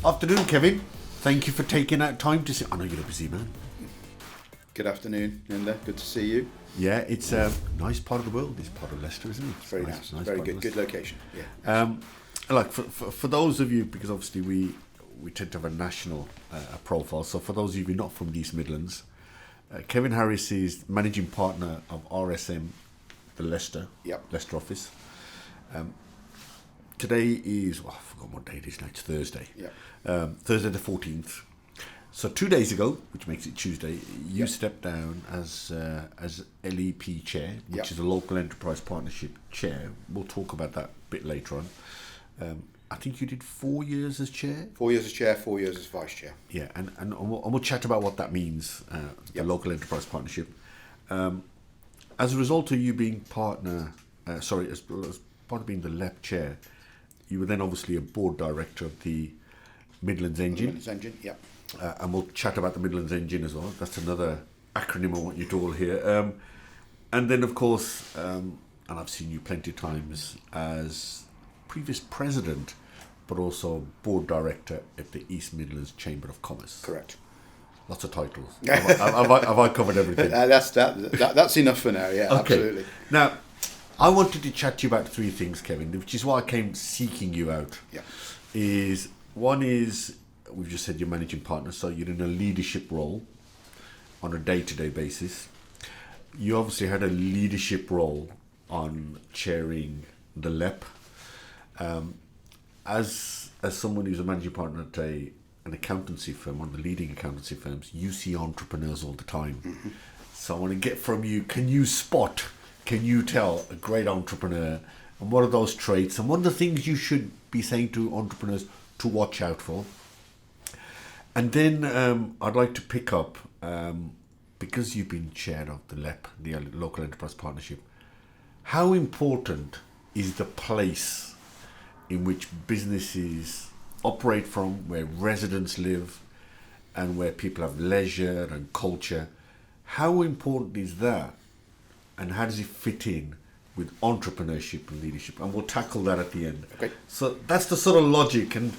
Afternoon, Kevin. Thank you for taking out time to see. I know you're a busy man. Good afternoon, Ninder. Good to see you. Yeah, it's a nice part of the world, this part of Leicester, isn't it? It's very nice. Very good. Good location. Yeah. Like for those of you, because obviously we tend to have a national profile. So for those of you who are not from the East Midlands, Kevin Harris is managing partner of RSM, the Leicester office. Today is, I forgot what day it is now. It's Thursday. Yeah. Thursday the 14th. So 2 days ago, which makes it Tuesday, you stepped down as LEP chair, which is a local enterprise partnership chair. We'll talk about that a bit later on. I think you did 4 years as chair. 4 years as chair, 4 years as vice chair. Yeah, and we'll chat about what that means, the local enterprise partnership. As a result of you being partner, as part of being the LEP chair, you were then obviously a board director of the Midlands Engine. Midlands Engine, yeah. And we'll chat about the Midlands Engine as well. That's another acronym I want you to all hear. And then, of course, and I've seen you plenty of times as previous president, but also board director at the East Midlands Chamber of Commerce. Correct. Lots of titles. Have I covered everything? That's enough for now, yeah, okay. Absolutely. Now, I wanted to chat to you about three things, Kevin, which is why I came seeking you out. Yeah. One is, we've just said you're managing partner, so you're in a leadership role on a day-to-day basis. You obviously had a leadership role on chairing the LEP. As someone who's a managing partner at an accountancy firm, one of the leading accountancy firms, you see entrepreneurs all the time. Mm-hmm. So I want to get from you, can you tell a great entrepreneur, and what are those traits, and what are the things you should be saying to entrepreneurs to watch out for? And then I'd like to pick up, because you've been chair of the LEP, the Local Enterprise Partnership, how important is the place in which businesses operate from, where residents live, and where people have leisure and culture? How important is that, and how does it fit in with entrepreneurship and leadership? And we'll tackle that at the end. Okay. So that's the sort of logic, and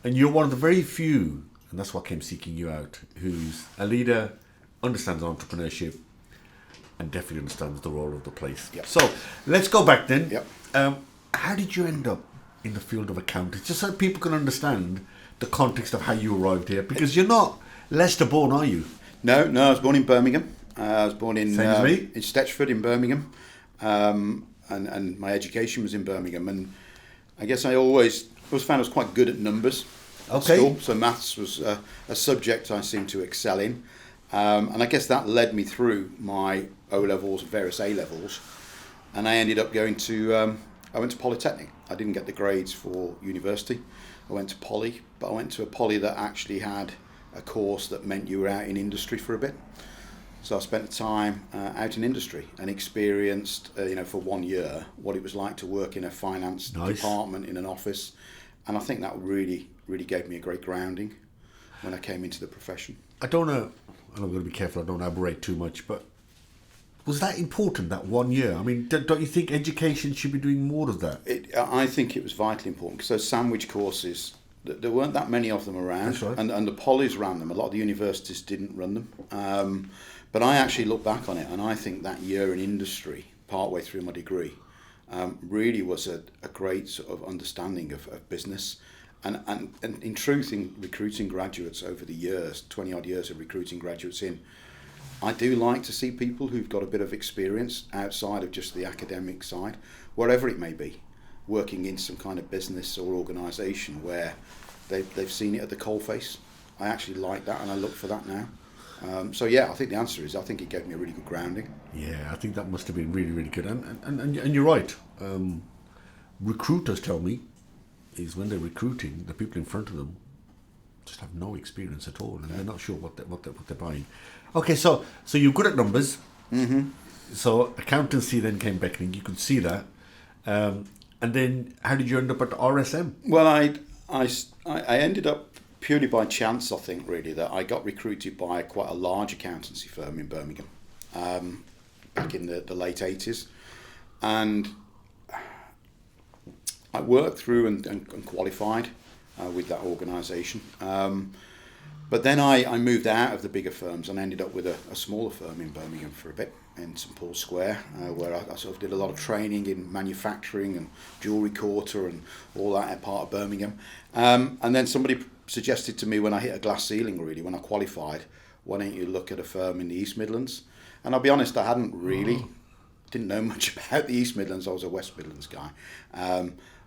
you're one of the very few, and that's why I came seeking you out, who's a leader, understands entrepreneurship, and definitely understands the role of the place. Yep. So let's go back then. Yep. How did you end up in the field of accounting? Just so people can understand the context of how you arrived here, because you're not Leicester born, are you? No, I was born in Birmingham. I was born in Same as me. In Stetchford in Birmingham, and my education was in Birmingham. And I guess I always found I was quite good at numbers at school. So maths was a subject I seemed to excel in, and I guess that led me through my O levels, various A levels, and I ended up going to. I went to Polytechnic. I didn't get the grades for university. I went to Poly, but I went to a Poly that actually had a course that meant you were out in industry for a bit. So I spent the time out in industry and experienced, for 1 year, what it was like to work in a finance department in an office. And I think that really, really gave me a great grounding when I came into the profession. I don't know, and I'm going to be careful I don't aberrate too much, but was that important, that 1 year? I mean, don't you think education should be doing more of that? I think it was vitally important, because those sandwich courses, there weren't that many of them around. That's right. And the Polys ran them. A lot of the universities didn't run them. But I actually look back on it, and I think that year in industry, partway through my degree, really was a great sort of understanding of business. And in truth, in recruiting graduates over the years, 20 odd years of recruiting graduates in, I do like to see people who've got a bit of experience outside of just the academic side, wherever it may be, working in some kind of business or organisation where they've seen it at the coalface. I actually like that, and I look for that now. I think the answer is, I think it gave me a really good grounding. Yeah, I think that must have been really, really good. And you're right. Recruiters tell me is when they're recruiting, the people in front of them just have no experience at all, and they're not sure what they're buying. Okay, so you're good at numbers. Mm-hmm. So accountancy then came beckoning. You could see that. And then how did you end up at RSM? Well, I ended up purely by chance, I think, really, that I got recruited by quite a large accountancy firm in Birmingham back in the late 80s. And I worked through and qualified with that organisation. But then I moved out of the bigger firms and ended up with a smaller firm in Birmingham for a bit, in St Paul's Square, where I sort of did a lot of training in manufacturing and jewellery quarter and all that part of Birmingham. And then somebody suggested to me when I hit a glass ceiling, really, when I qualified, why don't you look at a firm in the East Midlands? And I'll be honest, I didn't know much about the East Midlands. I was a West Midlands guy.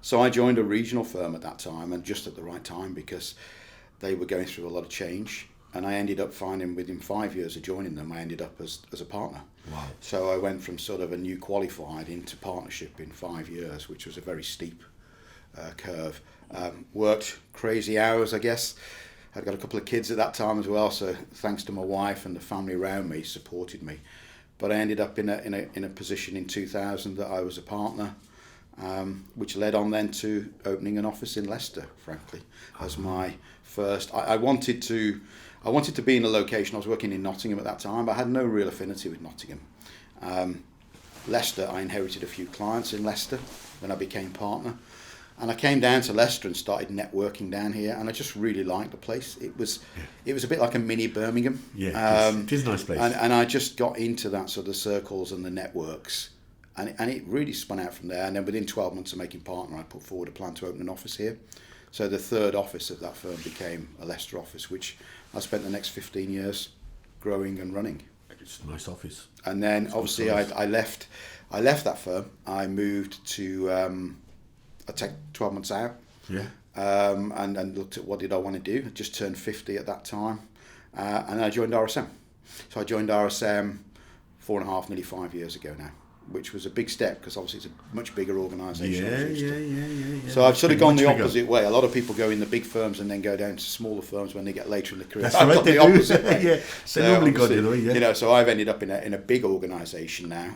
So I joined a regional firm at that time, and just at the right time, because they were going through a lot of change. And I ended up finding within 5 years of joining them, I ended up as a partner. Wow. So I went from sort of a new qualified into partnership in 5 years, which was a very steep curve. Worked crazy hours, I guess. I'd got a couple of kids at that time as well, so thanks to my wife and the family around me supported me. But I ended up in a position in 2000 that I was a partner, which led on then to opening an office in Leicester, frankly, as my first. I wanted to be in a location. I was working in Nottingham at that time, but I had no real affinity with Nottingham. Leicester, I inherited a few clients in Leicester when I became partner. And I came down to Leicester and started networking down here, and I just really liked the place. It was a bit like a mini Birmingham. Yeah, it is a nice place. And I just got into that sort of circles and the networks, and it really spun out from there. And then within 12 months of making partner, I put forward a plan to open an office here. So the third office of that firm became a Leicester office, which I spent the next 15 years growing and running. It's a nice office. And then obviously I left that firm. I moved to... I took 12 months out, and looked at what did I want to do. I just turned 50 at that time, and I joined RSM. So I joined RSM 4.5, nearly 5 years ago now, which was a big step because obviously it's a much bigger organisation. Yeah. So I've sort of gone the opposite way. A lot of people go in the big firms and then go down to smaller firms when they get later in the career. That's I've right, got the opposite way. Yeah, so normally go the other way. Yeah. So I've ended up in a big organisation now.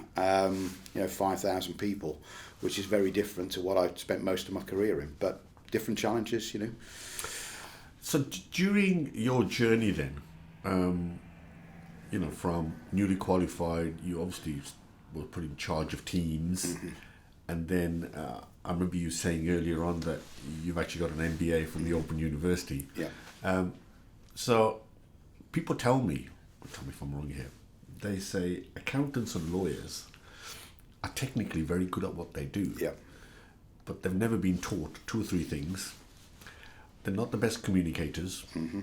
5,000 people, which is very different to what I've spent most of my career in, but different challenges, So during your journey then, from newly qualified, you obviously were put in charge of teams, mm-hmm. and then I remember you saying earlier on that you've actually got an MBA from the Open University. Yeah. So people tell me if I'm wrong here, they say accountants and lawyers are technically very good at what they do. Yeah. But they've never been taught 2 or 3 things. They're not the best communicators. Mm-hmm.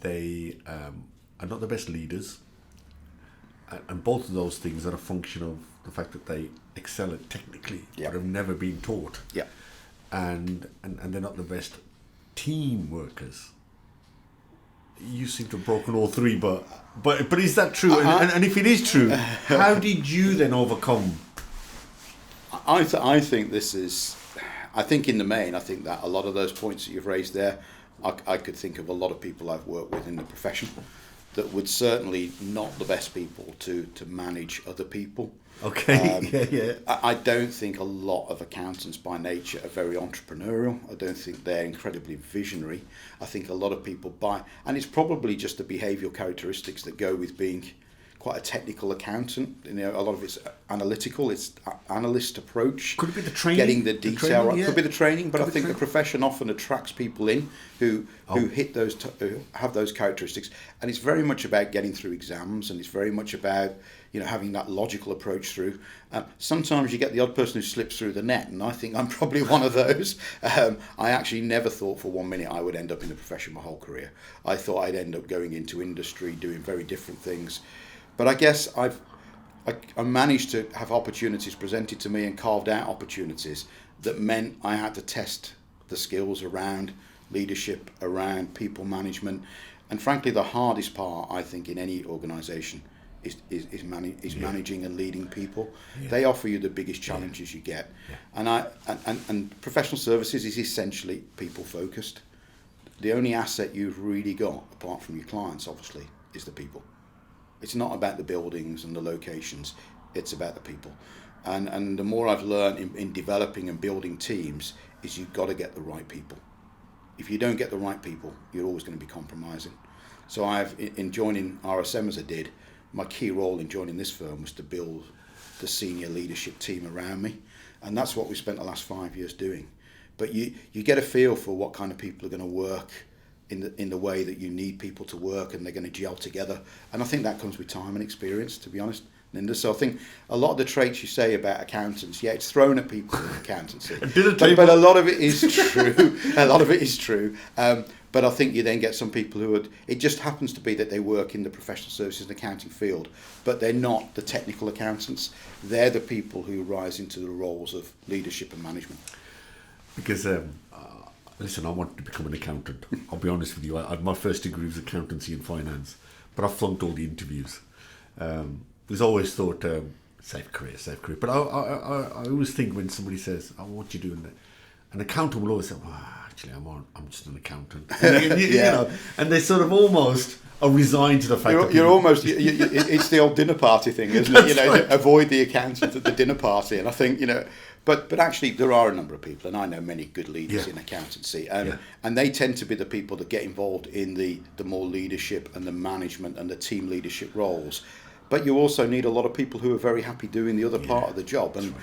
They are not the best leaders. And both of those things are a function of the fact that they excel at technically, yeah. but have never been taught. Yeah. And they're not the best team workers. You seem to have broken all 3, but is that true? And if it is true, how did you then overcome? I think this is. I think in the main, I think that a lot of those points that you've raised there, I could think of a lot of people I've worked with in the profession that would certainly not the best people to manage other people. Okay. Yeah. I don't think a lot of accountants by nature are very entrepreneurial. I don't think they're incredibly visionary. I think a lot of people and it's probably just the behavioural characteristics that go with being quite a technical accountant. A lot of it's analytical. It's analyst approach. Could it be the training? Getting the detail right. Yeah. Could be the training, but I think the profession often attracts people in who hit those who have those characteristics, and it's very much about getting through exams, and it's very much about having that logical approach through. Sometimes you get the odd person who slips through the net, and I think I'm probably one of those. I actually never thought for 1 minute I would end up in the profession my whole career. I thought I'd end up going into industry, doing very different things. But I guess I managed to have opportunities presented to me and carved out opportunities that meant I had to test the skills around leadership, around people management. And frankly, the hardest part, I think, in any organisation is managing and leading people. Yeah. They offer you the biggest challenges you get. Yeah. And professional services is essentially people focused. The only asset you've really got, apart from your clients, obviously, is the people. It's not about the buildings and the locations, it's about the people. And the more I've learned in developing and building teams is you've got to get the right people. If you don't get the right people, you're always going to be compromising. So in joining RSM as I did, my key role in joining this firm was to build the senior leadership team around me. And that's what we spent the last 5 years doing. but you get a feel for what kind of people are going to work in the way that you need people to work, and they're going to gel together. And I think that comes with time and experience, to be honest, Ninder. So I think a lot of the traits you say about accountants, it's thrown at people in accountancy. But a lot of it is true. A lot of it is true. But I think you then get some people it just happens to be that they work in the professional services and accounting field, but they're not the technical accountants. They're the people who rise into the roles of leadership and management. Because, listen, I wanted to become an accountant. I'll be honest with you. My first degree was accountancy and finance, but I flunked all the interviews. There's always thought, safe career. But I always think when somebody says, "Oh, what you doing?" An accountant will always say, "Actually, I'm just an accountant." You know, and they sort of almost are resigned to the fact that you're almost. It's the old dinner party thing, isn't it? Right. Avoid the accountant at the dinner party, and I think But actually, there are a number of people, and I know many good leaders in accountancy, and they tend to be the people that get involved in the more leadership and the management and the team leadership roles. But you also need a lot of people who are very happy doing the other part of the job, and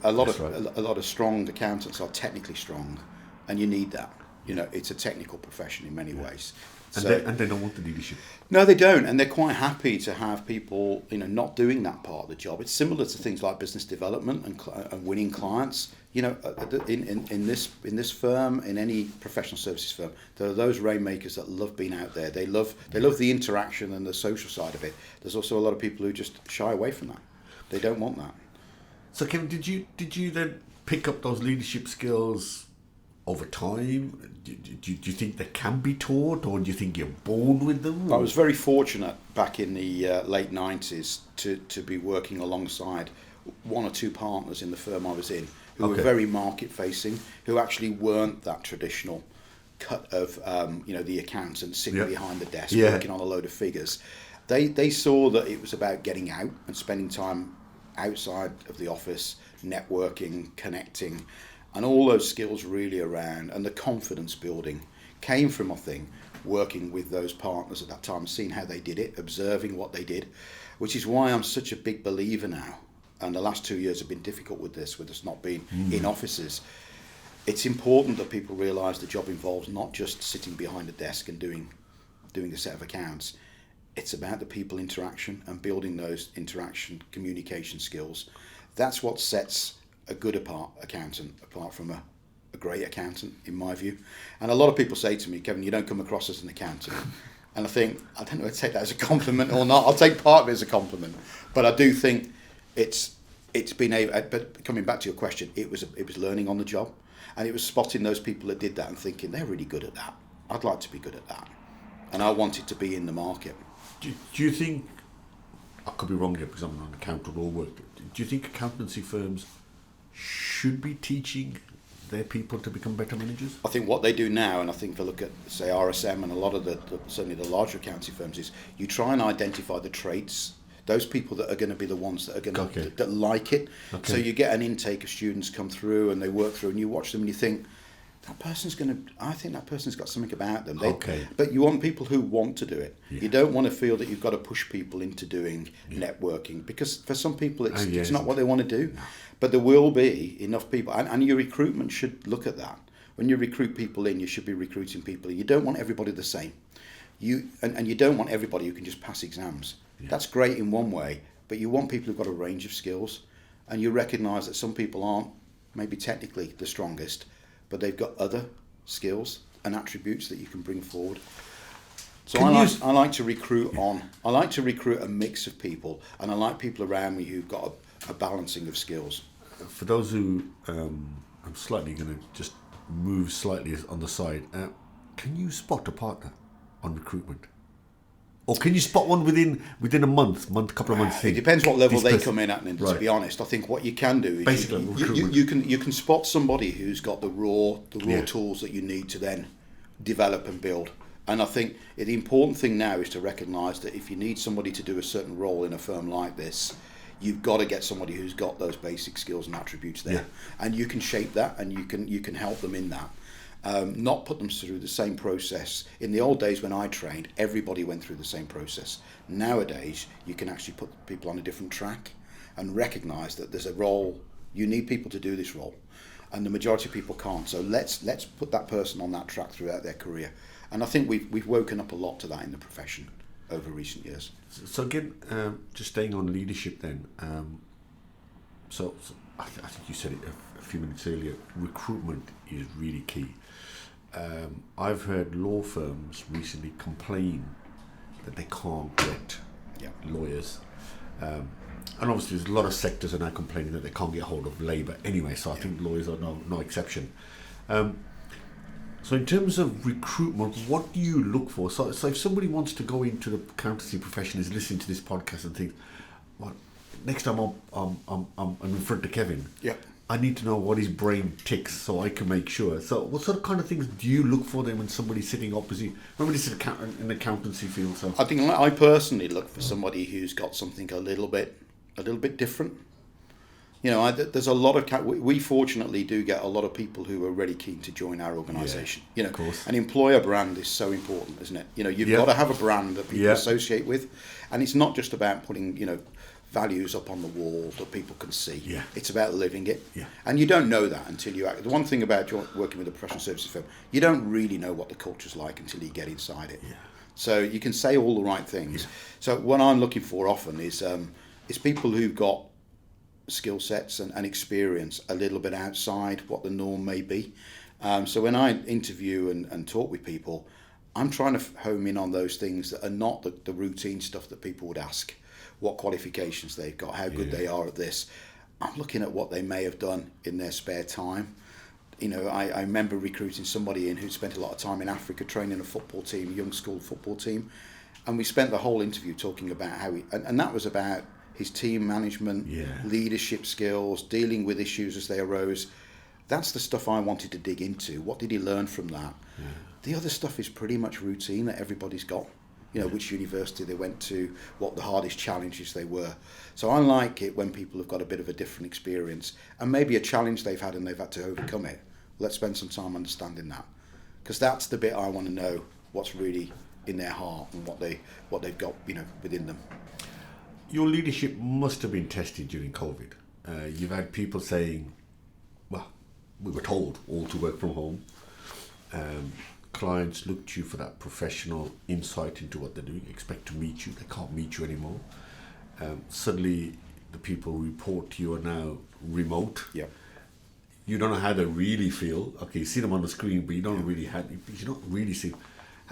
a lot of strong accountants are technically strong, and you need that. It's a technical profession in many ways. And they don't want the leadership. No, they don't, and they're quite happy to have people, not doing that part of the job. It's similar to things like business development and winning clients. In this firm, in any professional services firm, there are those rainmakers that love being out there. They love the interaction and the social side of it. There's also a lot of people who just shy away from that. They don't want that. So, Kevin, did you then pick up those leadership skills over time? Do you think they can be taught, or do you think you're born with them? I was very fortunate back in the late 90s to be working alongside one or two partners in the firm I was in who were very market facing, who actually weren't that traditional cut of the accountant sitting behind the desk working on a load of figures. They saw that it was about getting out and spending time outside of the office, networking, connecting, and all those skills really around, and the confidence building came from, I think, working with those partners at that time, seeing how they did it, observing what they did, which is why I'm such a big believer now. And the last 2 years have been difficult with us not being in offices. It's important that people realise the job involves not just sitting behind a desk and doing a set of accounts. It's about the people interaction and building those interaction communication skills. That's what sets a good accountant apart from a great accountant, in my view. And a lot of people say to me, "Kevin, you don't come across as an accountant." And I think, I don't know if I take that as a compliment or not. I'll take part of it as a compliment. But I do think it's been but coming back to your question, it was learning on the job, and it was spotting those people that did that and thinking, they're really good at that. I'd like to be good at that. And I wanted to be in the market. Do you think, I could be wrong here because I'm an accountant or work, do you think accountancy firms should be teaching their people to become better managers? I think what they do now, and I think if I look at, say, RSM and a lot of certainly the larger accountancy firms, is you try and identify the traits, those people that are going to be the ones that are going to that like it. Okay. So you get an intake of students come through and they work through, and you watch them and you think, I think that person's got something about them. But you want people who want to do it. Yeah. You don't want to feel that you've got to push people into doing networking, because for some people it's not what they want to do. No. But there will be enough people, and your recruitment should look at that. When you recruit people in, you should be recruiting people in. You don't want everybody the same. And you don't want everybody who can just pass exams. Yeah. That's great in one way, but you want people who've got a range of skills, and you recognise that some people aren't maybe technically the strongest, but they've got other skills and attributes that you can bring forward. So I like to recruit a mix of people, and I like people around me who've got a balancing of skills. For those who, I'm slightly going to just move slightly on the side. Can you spot a partner on recruitment? Or can you spot one within a couple of months? It depends what level they come in at. And to be honest, I think what you can do is basically you can spot somebody who's got the raw tools that you need to then develop and build. And I think the important thing now is to recognise that if you need somebody to do a certain role in a firm like this, you've got to get somebody who's got those basic skills and attributes there, and you can shape that, and you can help them in that. Not put them through the same process. In the old days when I trained, everybody went through the same process. Nowadays, you can actually put people on a different track and recognise that there's a role. You need people to do this role, and the majority of people can't. So let's put that person on that track throughout their career. And I think we've woken up a lot to that in the profession over recent years. So again, just staying on leadership then. So I think you said it a few minutes earlier. Recruitment is really key. I've heard law firms recently complain that they can't get lawyers. And obviously there's a lot of sectors are now complaining that they can't get hold of labour anyway, so I think lawyers are no exception. So in terms of recruitment, what do you look for? So if somebody wants to go into the accountancy profession, is listening to this podcast and thinks, well, next time I'm in front of Kevin, I need to know what his brain ticks so I can make sure. So what sort of kind of things do you look for then when somebody's sitting opposite? Remember, this is an accountancy field. So I think I personally look for somebody who's got something a little bit different. You know, there's a lot of we fortunately do get a lot of people who are really keen to join our organisation. You know, of course. An employer brand is so important, isn't it? You know, you've got to have a brand that people associate with, and it's not just about putting values up on the wall that people can see. It's about living it. And you don't know that until you act. The one thing about working with a professional services firm, you don't really know what the culture's like until you get inside it. So you can say all the right things. So what I'm looking for often is people who've got skill sets and experience a little bit outside what the norm may be. So when I interview and talk with people, I'm trying to home in on those things that are not the routine stuff that people would ask. What qualifications they've got, how good they are at this. I'm looking at what they may have done in their spare time. You know, I remember recruiting somebody in who spent a lot of time in Africa training a football team, young school football team, and we spent the whole interview talking about how and that was about his team management, leadership skills, dealing with issues as they arose. That's the stuff I wanted to dig into. What did he learn from that? The other stuff is pretty much routine that everybody's got. You know, which university they went to, what the hardest challenges they were. So I like it when people have got a bit of a different experience and maybe a challenge they've had and they've had to overcome it. Let's spend some time understanding that, because that's the bit I want to know, what's really in their heart and what they've got, within them. Your leadership must have been tested during COVID. You've had people saying, well, we were told all to work from home. Clients look to you for that professional insight into what they're doing, expect to meet you, they can't meet you anymore. Suddenly the people who report to you are now remote. You don't know how they really feel. Okay, you see them on the screen, but you don't really see.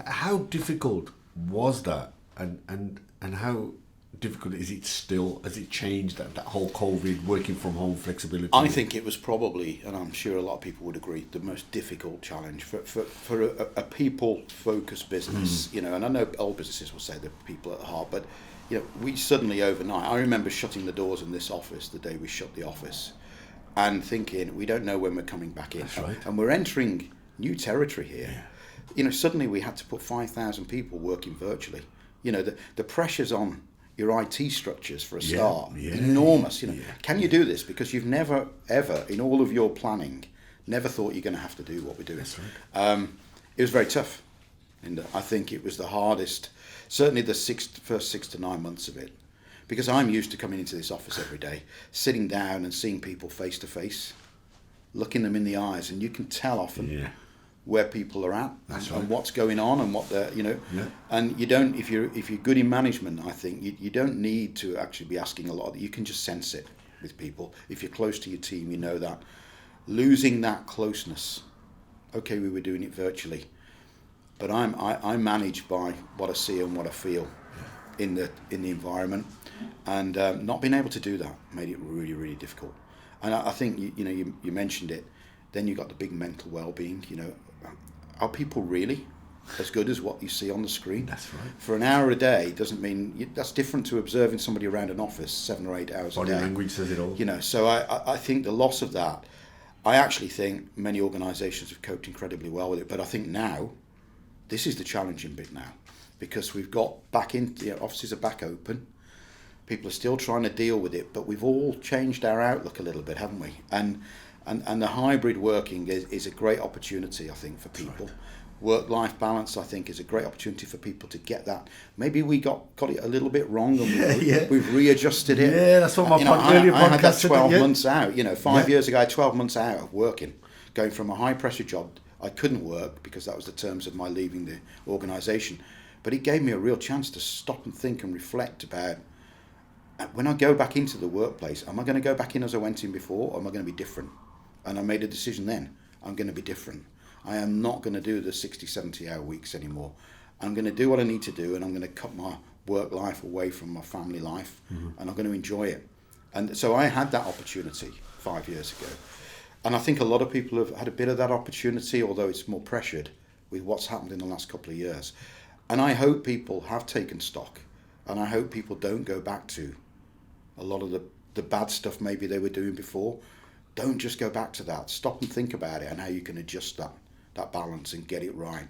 How difficult was that, and how difficult is it still? Has it changed, that whole COVID working from home flexibility? I think it was probably, and I'm sure a lot of people would agree, the most difficult challenge for a people-focused business. And I know old businesses will say they're people at heart, but we suddenly overnight. I remember shutting the doors in this office the day we shut the office, and thinking we don't know when we're coming back in. That's right. And we're entering new territory here. Suddenly we had to put 5,000 people working virtually. The pressures on your IT structures for a start, enormous. Can you do this? Because you've never, ever, in all of your planning, never thought you're going to have to do what we're doing. That's right. It was very tough. And I think it was the hardest, certainly the first 6 to 9 months of it. Because I'm used to coming into this office every day, sitting down and seeing people face to face, looking them in the eyes, and you can tell often where people are at and what's going on and what they're, and you don't, if you're good in management, I think you don't need to actually be asking a lot. You can just sense it with people. If you're close to your team, you know that. Losing that closeness. Okay, we were doing it virtually, but I'm managed by what I see and what I feel in the environment, and not being able to do that made it really, really difficult. And I think you mentioned it. Then you got the big mental well-being. Are people really as good as what you see on the screen? That's right. For an hour a day doesn't mean that's different to observing somebody around an office 7 or 8 hours a day. Body language says it all. So I think the loss of that. I actually think many organisations have coped incredibly well with it, but I think now this is the challenging bit now, because we've got offices are back open. People are still trying to deal with it, but we've all changed our outlook a little bit, haven't we? And the hybrid working is a great opportunity, I think, for people. Work-life balance, I think, is a great opportunity for people to get that. Maybe we got it a little bit wrong, and we've readjusted it. Yeah, that's what my earlier podcast I had that 12 said, months out. 5 years ago, I had 12 months out of working, going from a high-pressure job. I couldn't work because that was the terms of my leaving the organisation. But it gave me a real chance to stop and think and reflect about, when I go back into the workplace, am I going to go back in as I went in before, or am I going to be different? And I made a decision then, I'm going to be different. I am not going to do the 60, 70-hour weeks anymore. I'm going to do what I need to do, and I'm going to cut my work life away from my family life, and I'm going to enjoy it. And so I had that opportunity 5 years ago. And I think a lot of people have had a bit of that opportunity, although it's more pressured with what's happened in the last couple of years. And I hope people have taken stock, and I hope people don't go back to a lot of the bad stuff maybe they were doing before. Don't just go back to that. Stop and think about it and how you can adjust that balance and get it right.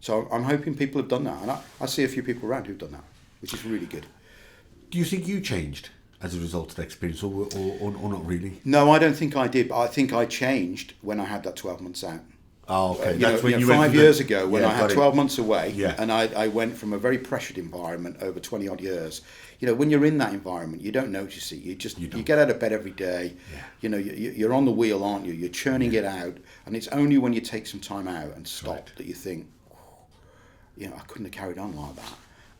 So I'm hoping people have done that. And I see a few people around who've done that, which is really good. Do you think you changed as a result of that experience, or not really? No, I don't think I did, but I think I changed when I had that 12 months out. Oh, okay. That's when you 5 years ago, when I had 12 months away, and I went from a very pressured environment over 20 odd years. When you're in that environment, you don't notice it. You get out of bed every day. Yeah. You're on the wheel, aren't you? You're churning it out, and it's only when you take some time out and stop that you think, I couldn't have carried on like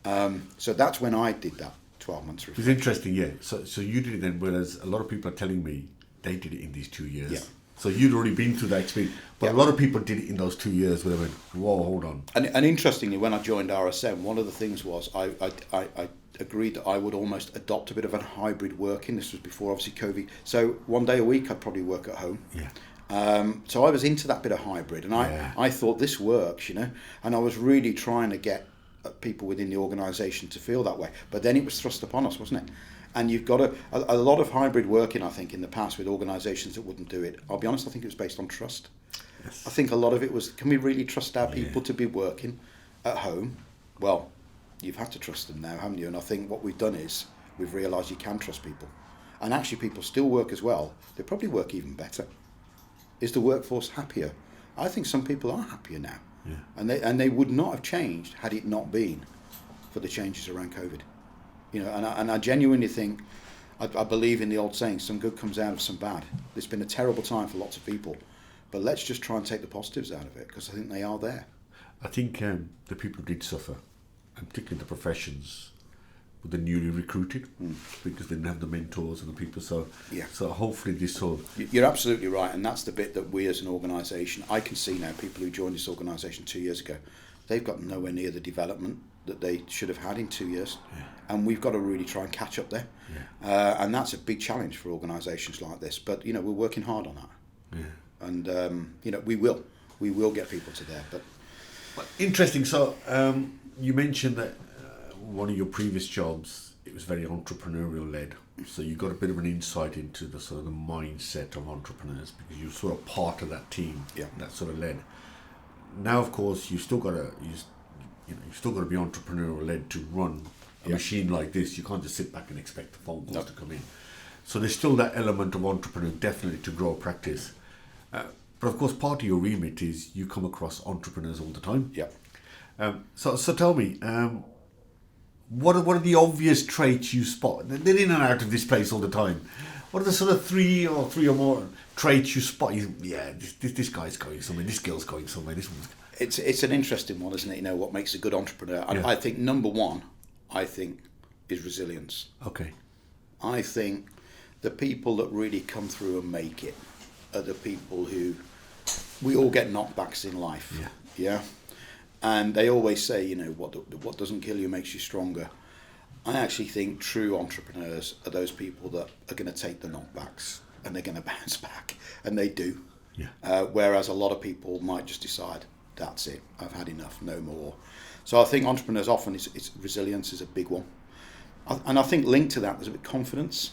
that. So that's when I did that 12 months reflection. It's interesting, yeah. So you did it then, whereas a lot of people are telling me they did it in these 2 years. Yeah. So you'd already been through that experience, but a lot of people did it in those 2 years where they went, whoa, hold on. And interestingly, when I joined RSM, one of the things was I agreed that I would almost adopt a bit of a hybrid working. This was before, obviously, COVID. So 1 day a week, I'd probably work at home. Yeah. So I was into that bit of hybrid, and I thought this works, and I was really trying to get people within the organisation to feel that way. But then it was thrust upon us, wasn't it? And you've got a lot of hybrid working, I think, in the past with organisations that wouldn't do it. I'll be honest, I think it was based on trust. Yes. I think a lot of it was, can we really trust our people to be working at home? Well, you've had to trust them now, haven't you? And I think what we've done is we've realised you can trust people. And actually people still work as well. They probably work even better. Is the workforce happier? I think some people are happier now. Yeah. And they would not have changed had it not been for the changes around COVID. And I genuinely think, I believe in the old saying, some good comes out of some bad. It's been a terrible time for lots of people, but let's just try and take the positives out of it, because I think they are there. I think the people who did suffer, and particularly the professions, were the newly recruited, because they didn't have the mentors and the people. So hopefully this will... You're absolutely right, and that's the bit that we as an organisation, I can see now, people who joined this organisation 2 years ago, they've got nowhere near the development that they should have had in 2 years. Yeah. And we've got to really try and catch up there. Yeah. And that's a big challenge for organisations like this. But, we're working hard on that. Yeah. And, we will get people to there. But interesting. So you mentioned that one of your previous jobs, it was very entrepreneurial led. So you got a bit of an insight into the sort of the mindset of entrepreneurs, because you're sort of part of that team that sort of led. Now, of course, you've still got to be entrepreneurial led to run a machine like this. You can't just sit back and expect the phone calls to come in. So there's still that element of entrepreneur, definitely, to grow practice. But of course, part of your remit is you come across entrepreneurs all the time. Yeah. So tell me, what are the obvious traits you spot? They're in and out of this place all the time. What are the sort of three or more traits you spot? This guy's going somewhere. This girl's going somewhere. This one's... It's an interesting one, isn't it? What makes a good entrepreneur? I think number one, is resilience. Okay. I think the people that really come through and make it are the people who... We all get knockbacks in life. Yeah. And they always say, what doesn't kill you makes you stronger. I actually think true entrepreneurs are those people that are going to take the knockbacks and they're going to bounce back, and they do. Yeah. Whereas a lot of people might just decide, that's it, I've had enough, no more. So I think entrepreneurs often, it's resilience is a big one. And I think linked to that, there's a bit of confidence.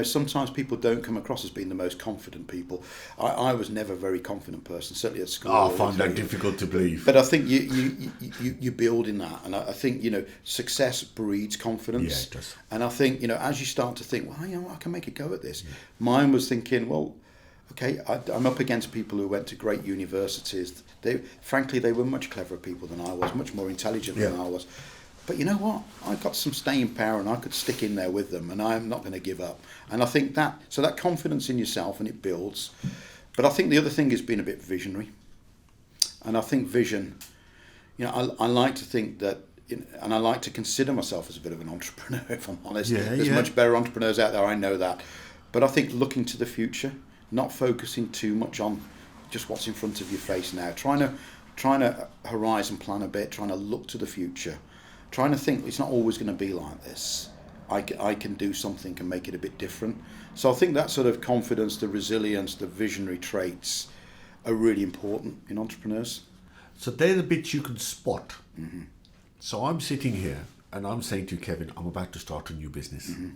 Sometimes people don't come across as being the most confident people. I was never a very confident person, certainly at school. I find that difficult to believe. But I think you build in that. And I think, success breeds confidence. Yeah, it does. And I think, as you start to think, well, I can make a go at this. Yeah. Mine was thinking, well, Okay, I'm up against people who went to great universities. Frankly, they were much cleverer people than I was, much more intelligent than I was. But you know what? I got some staying power, and I could stick in there with them, and I'm not going to give up. And I think that confidence in yourself, and it builds. But I think the other thing is being a bit visionary. And I think vision, I like to think that, and I like to consider myself as a bit of an entrepreneur, if I'm honest. There's much better entrepreneurs out there, I know that. But I think looking to the future, not focusing too much on just what's in front of your face now, trying to horizon plan a bit, trying to look to the future, trying to think it's not always going to be like this. I can do something and make it a bit different. So I think that sort of confidence, the resilience, the visionary traits are really important in entrepreneurs. So they're the bits you can spot. Mm-hmm. So I'm sitting here and I'm saying to you, Kevin, I'm about to start a new business. Mm-hmm.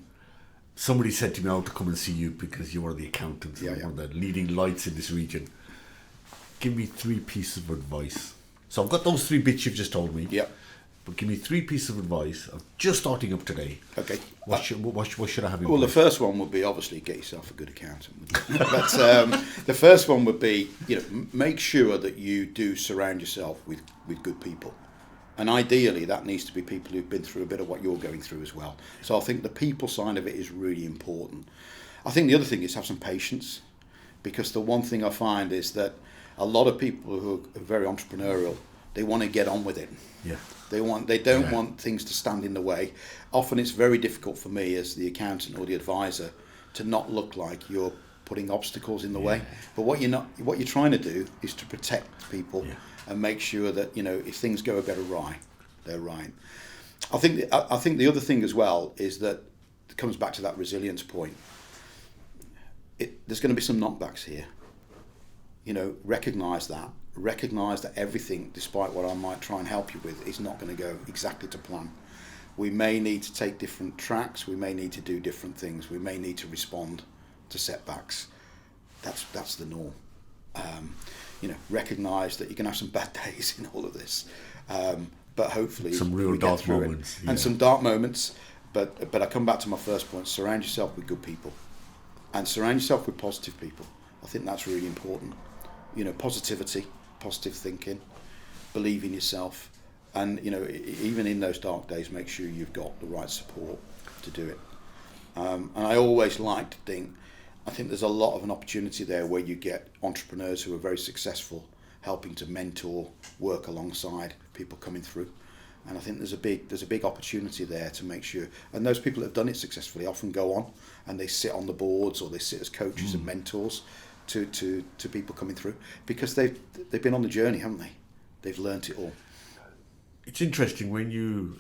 Somebody said to me, I want to come and see you because you're one of the accountants, one of the leading lights in this region. Give me 3 pieces of advice. So I've got those 3 bits you've just told me. Yeah. But give me 3 pieces of advice of just starting up today. Okay. What should I have in place? The first one would be obviously get yourself a good accountant. But the first one would be, make sure that you do surround yourself with good people. And ideally, that needs to be people who've been through a bit of what you're going through as well. So I think the people side of it is really important. I think the other thing is have some patience, because the one thing I find is that a lot of people who are very entrepreneurial, they want to get on with it. Yeah. They don't want things to stand in the way. Often it's very difficult for me as the accountant or the advisor to not look like you're putting obstacles in the way. But what you're trying to do is to protect people and make sure that if things go a bit awry, they're right. I think the other thing as well is that it comes back to that resilience point. There's going to be some knockbacks here. Recognise that everything, despite what I might try and help you with, is not going to go exactly to plan. We may need to take different tracks. We may need to do different things. We may need to respond to setbacks. That's the norm. Recognise that you can have some bad days in all of this, but hopefully some real dark moments and some dark moments. But I come back to my first point: surround yourself with good people, and surround yourself with positive people. I think that's really important. Positivity, positive thinking, believe in yourself, and even in those dark days, make sure you've got the right support to do it. And I always like to think. I think there's a lot of an opportunity there where you get entrepreneurs who are very successful helping to mentor, work alongside people coming through. And I think there's a big opportunity there to make sure. And those people that have done it successfully often go on and they sit on the boards or they sit as coaches and mentors to people coming through, because they've been on the journey, haven't they? They've learnt it all. It's interesting when you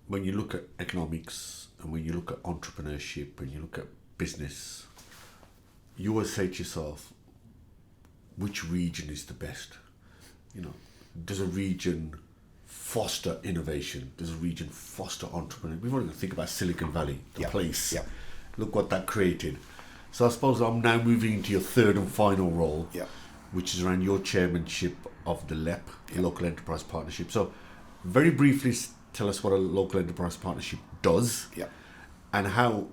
look at economics and when you look at entrepreneurship and you look at business, you always say to yourself, which region is the best? Does a region foster innovation? Does a region foster entrepreneurship? We've only got to think about Silicon Valley, the place. Yep. Look what that created. So I suppose I'm now moving into your third and final role, which is around your chairmanship of the LEP, the Local Enterprise Partnership. So very briefly, tell us what a local enterprise partnership does. And how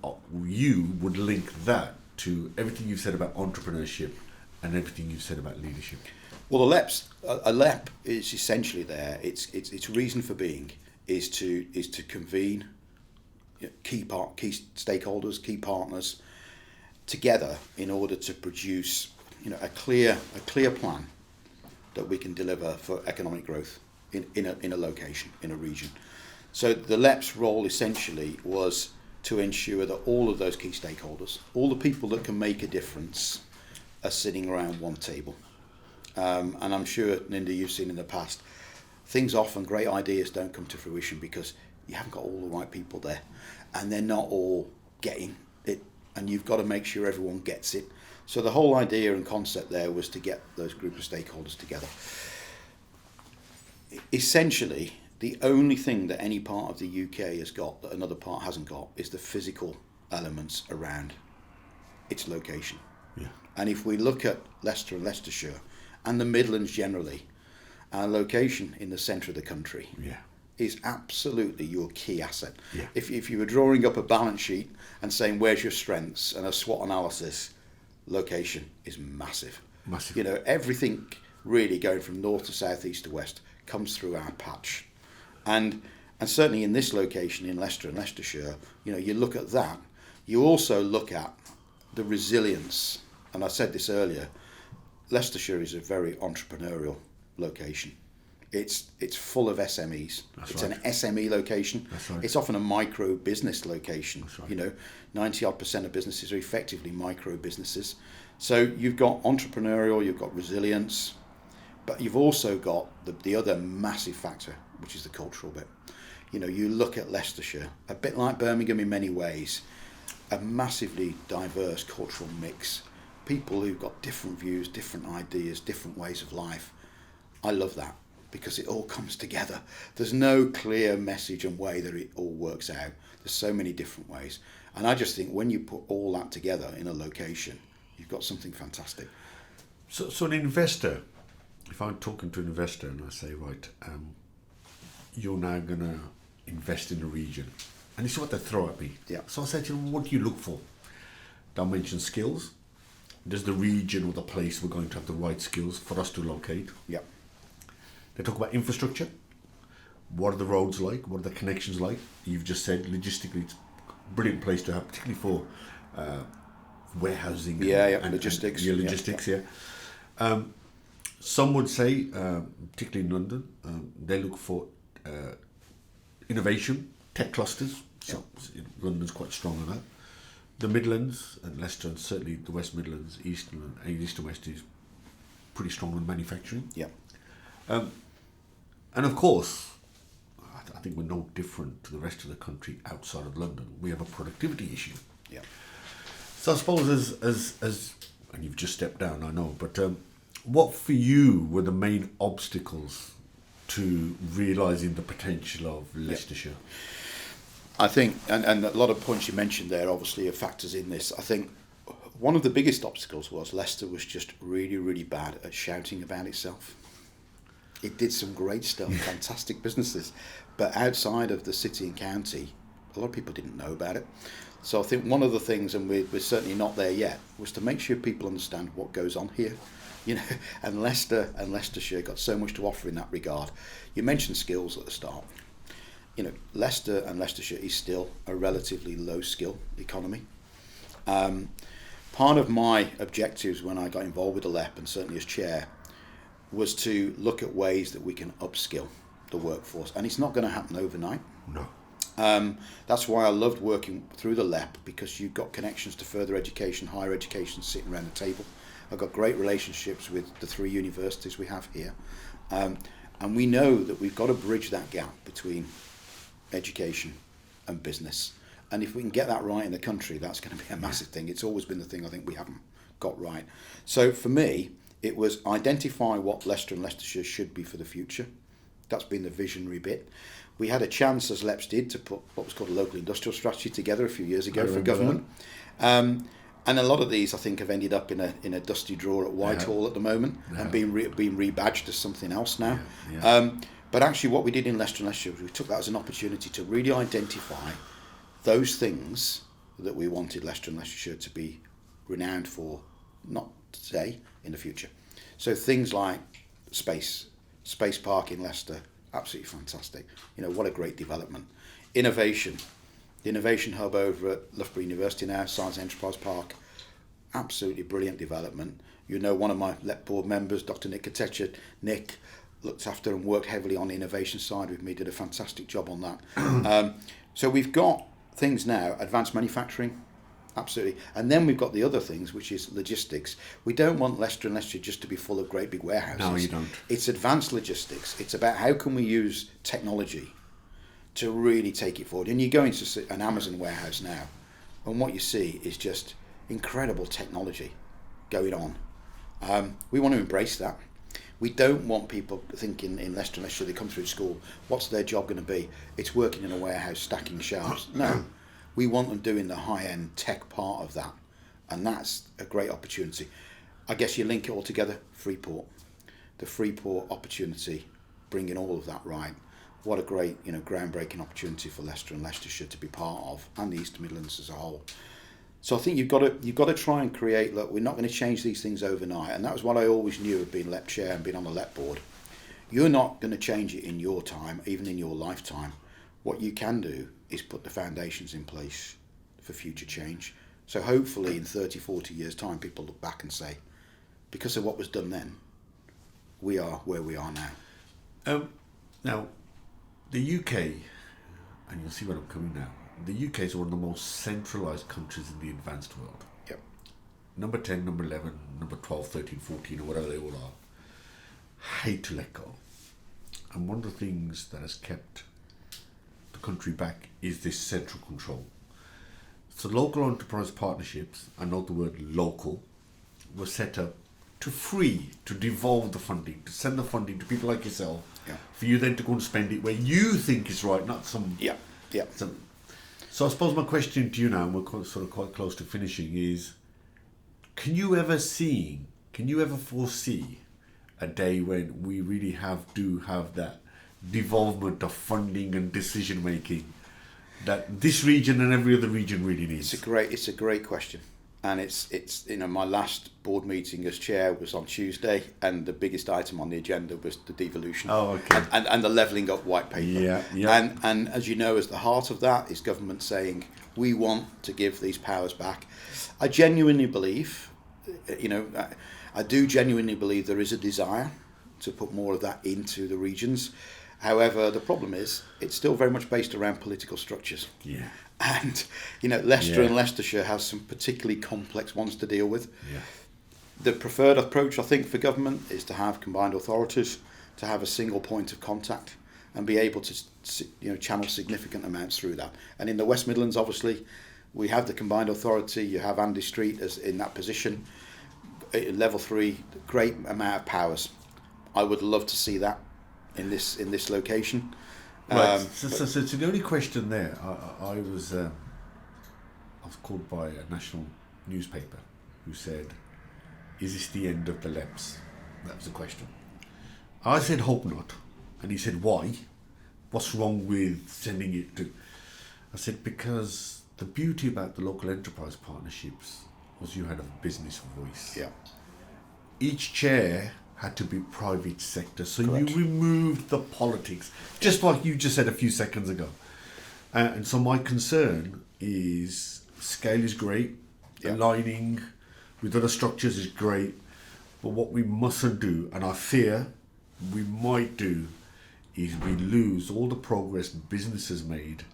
you would link that to everything you've said about entrepreneurship and everything you've said about leadership. Well, a LEP is essentially there. Its reason for being is to convene key stakeholders, key partners together in order to produce a clear plan that we can deliver for economic growth in a location, in a region. So the LEP's role essentially was to ensure that all of those key stakeholders, all the people that can make a difference, are sitting around one table. And I'm sure, Ninder, you've seen in the past, great ideas don't come to fruition because you haven't got all the right people there, and they're not all getting it, and you've got to make sure everyone gets it. So the whole idea and concept there was to get those group of stakeholders together. Essentially, the only thing that any part of the UK has got that another part hasn't got is the physical elements around its location. And if we look at Leicester and Leicestershire and the Midlands generally, our location in the centre of the country is absolutely your key asset. If you were drawing up a balance sheet and saying where's your strengths and a SWOT analysis, location is massive. Massive. You know, everything really going from north to south, east to west comes through our patch. And certainly in this location in Leicester and Leicestershire, you know, you look at that. You also look at the resilience. And I said this earlier, Leicestershire is a very entrepreneurial location. It's full of SMEs. It's right. An SME location. That's right. It's often a micro business location. That's right. You know, 90% of businesses are effectively micro businesses. So you've got entrepreneurial, you've got resilience, but you've also got the other massive factor, which is the cultural bit. You know, you look at Leicestershire, a bit like Birmingham in many ways, a massively diverse cultural mix. People who've got different views, different ideas, different ways of life. I love that because it all comes together. There's no clear message and way that it all works out. There's so many different ways. And I just think when you put all that together in a location, you've got something fantastic. So an investor, if I'm talking to an investor and I say, right, you're now going to invest in a region, and this is what they throw at me. Yeah. So I said to them, what do you look for? They'll mention skills. Does the region or the place we're going to have the right skills for us to locate? Yeah. They talk about infrastructure. What are the roads like? What are the connections like? You've just said logistically, it's a brilliant place to have, particularly for warehousing. And logistics. Logistics. Some would say, particularly in London, they look for innovation, tech clusters. So London's quite strong on that. The Midlands and Leicester, and certainly the West Midlands, East and West is pretty strong on manufacturing. Yeah. And of course, I think we're no different to the rest of the country outside of London. We have a productivity issue. Yeah. So I suppose as and you've just stepped down, I know, but what for you were the main obstacles to realising the potential of Leicestershire? I think, and a lot of points you mentioned there obviously are factors in this. I think one of the biggest obstacles was Leicester was just really, really bad at shouting about itself. It did some great stuff, fantastic businesses, but outside of the city and county, a lot of people didn't know about it. So I think one of the things, and we're certainly not there yet, was to make sure people understand what goes on here. You know, and Leicester and Leicestershire got so much to offer in that regard. You mentioned skills at the start. You know, Leicester and Leicestershire is still a relatively low skill economy. Part of my objectives when I got involved with the LEP, and certainly as chair, was to look at ways that we can upskill the workforce. And it's not going to happen overnight. No. That's why I loved working through the LEP, because you've got connections to further education, higher education sitting around the table. I've got great relationships with the 3 universities we have here. And we know that we've got to bridge that gap between education and business. And if we can get that right in the country, that's going to be a massive thing. It's always been the thing I think we haven't got right. So for me, it was identify what Leicester and Leicestershire should be for the future. That's been the visionary bit. We had a chance, as LEPs did, to put what was called a local industrial strategy together a few years ago for government. And a lot of these, I think, have ended up in a dusty drawer at Whitehall at the moment and being rebadged as something else now. But actually what we did in Leicester and Leicestershire was we took that as an opportunity to really identify those things that we wanted Leicester and Leicestershire to be renowned for, not today, in the future. So things like space park in Leicester, absolutely fantastic. You know, what a great development. Innovation. The innovation hub over at Loughborough University now, Science Enterprise Park, absolutely brilliant development. You know, one of my LEP board members, Dr. Nick Katecha, Nick, looked after and worked heavily on the innovation side with me, did a fantastic job on that. So we've got things now, advanced manufacturing, absolutely. And then we've got the other things, which is logistics. We don't want Leicester and Leicestershire just to be full of great big warehouses. No, you don't. It's advanced logistics. It's about how can we use technology to really take it forward. And you go into an Amazon warehouse now, and what you see is just incredible technology going on. We want to embrace that. We don't want people thinking in Leicester and Leicestershire, they come through school, what's their job going to be? It's working in a warehouse stacking shelves. No, we want them doing the high-end tech part of that, and that's a great opportunity. I guess you link it all together, Freeport. The Freeport opportunity, bringing all of that right. What a great, groundbreaking opportunity for Leicester and Leicestershire to be part of, and the East Midlands as a whole. So I think you've got to try and create. Look, we're not going to change these things overnight, and that was what I always knew of being LEP chair and being on the LEP board. You're not going to change it in your time, even in your lifetime. What you can do is put the foundations in place for future change. So hopefully in 30, 40 years' time, people look back and say, because of what was done then, we are where we are now. Now, the UK, and you'll see where I'm coming now, the UK is one of the most centralised countries in the advanced world. Yep. Number 10, number 11, number 12, 13, 14, or whatever they all are, hate to let go. And one of the things that has kept the country back is this central control. So local enterprise partnerships, I know the word local, were set up to devolve the funding, to send the funding to people like yourself, for you then to go and spend it where you think is right, not some... So I suppose my question to you now, and we're sort of quite close to finishing, is can you ever foresee a day when we really do have that devolvement of funding and decision making that this region and every other region really needs? It's a great question, and it's my last board meeting as chair was on Tuesday, and the biggest item on the agenda was the devolution. And the levelling up white paper. And as you know, as the heart of that is government saying we want to give these powers back. I genuinely believe, I do genuinely believe there is a desire to put more of that into the regions. However, the problem is it's still very much based around political structures. Yeah. And, Leicester and Leicestershire have some particularly complex ones to deal with. Yeah. The preferred approach, I think, for government is to have combined authorities, to have a single point of contact and be able to, channel significant amounts through that. And in the West Midlands, obviously, we have the combined authority. You have Andy Street as in that position. Level 3, great amount of powers. I would love to see that in this location. Right. So the only question there, I was called by a national newspaper who said, "Is this the end of the LEPs?" That was the question. I said, "Hope not," and he said, "Why? What's wrong with sending it to?" I said, "Because the beauty about the local enterprise partnerships was you had a business voice. Yeah. Each chair had to be private sector, so Correct. you removed the politics, just like you just said a few seconds ago. And so my concern is scale is great, aligning with other structures is great, but what we mustn't do, and I fear we might do, is we lose all the progress business has made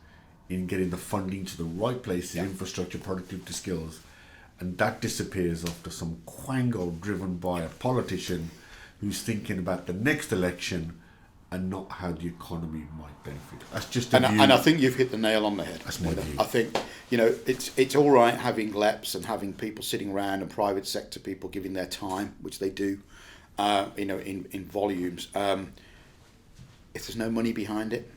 in getting the funding to the right places, infrastructure, productivity, skills, and that disappears after some quango driven by a politician who's thinking about the next election and not how the economy might benefit. That's just a view. And I think you've hit the nail on the head. That's my view. I think, it's all right having LEPs and having people sitting around and private sector people giving their time, which they do, in volumes. If there's no money behind it,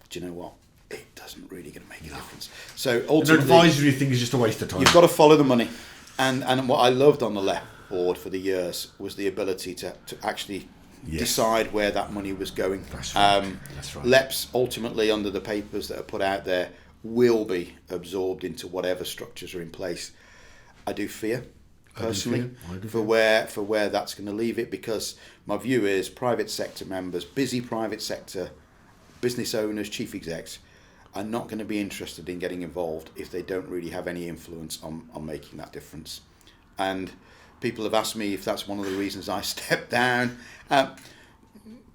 do you know what? It doesn't really going to make a difference. So ultimately, an advisory thing is just a waste of time. You've got to follow the money. And what I loved on the LEP board for the years was the ability to actually decide where that money was going. That's right. That's right. LEPs ultimately under the papers that are put out there will be absorbed into whatever structures are in place. I do fear personally for where that's going to leave it, because my view is private sector members, busy private sector business owners, chief execs are not going to be interested in getting involved if they don't really have any influence on making that difference. And people have asked me if that's one of the reasons I stepped down.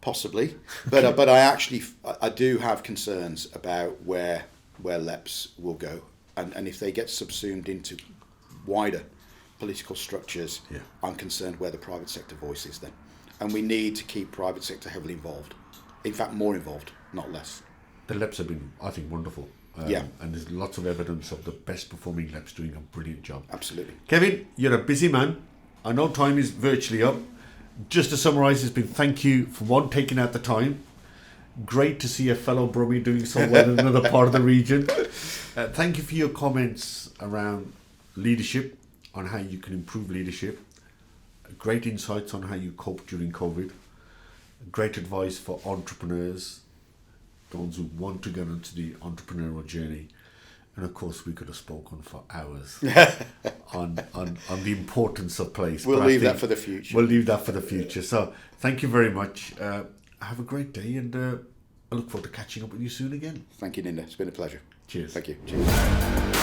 Possibly, but I do have concerns about where LEPs will go, and if they get subsumed into wider political structures, I'm concerned where the private sector voice is then, and we need to keep private sector heavily involved. In fact, more involved, not less. The LEPs have been, I think, wonderful. And there's lots of evidence of the best performing LEPs doing a brilliant job. Absolutely. Kevin, you're a busy man. I know time is virtually up. Just to summarise, it's been thank you for taking out the time. Great to see a fellow Brummie doing so well in another part of the region. Thank you for your comments around leadership, on how you can improve leadership. Great insights on how you coped during COVID. Great advice for entrepreneurs, those who want to get into the entrepreneurial journey. And of course, we could have spoken for hours on the importance of place. We'll but leave that for the future. We'll leave that for the future. So thank you very much. Have a great day, and I look forward to catching up with you soon again. Thank you, Ninder. It's been a pleasure. Cheers. Thank you. Cheers.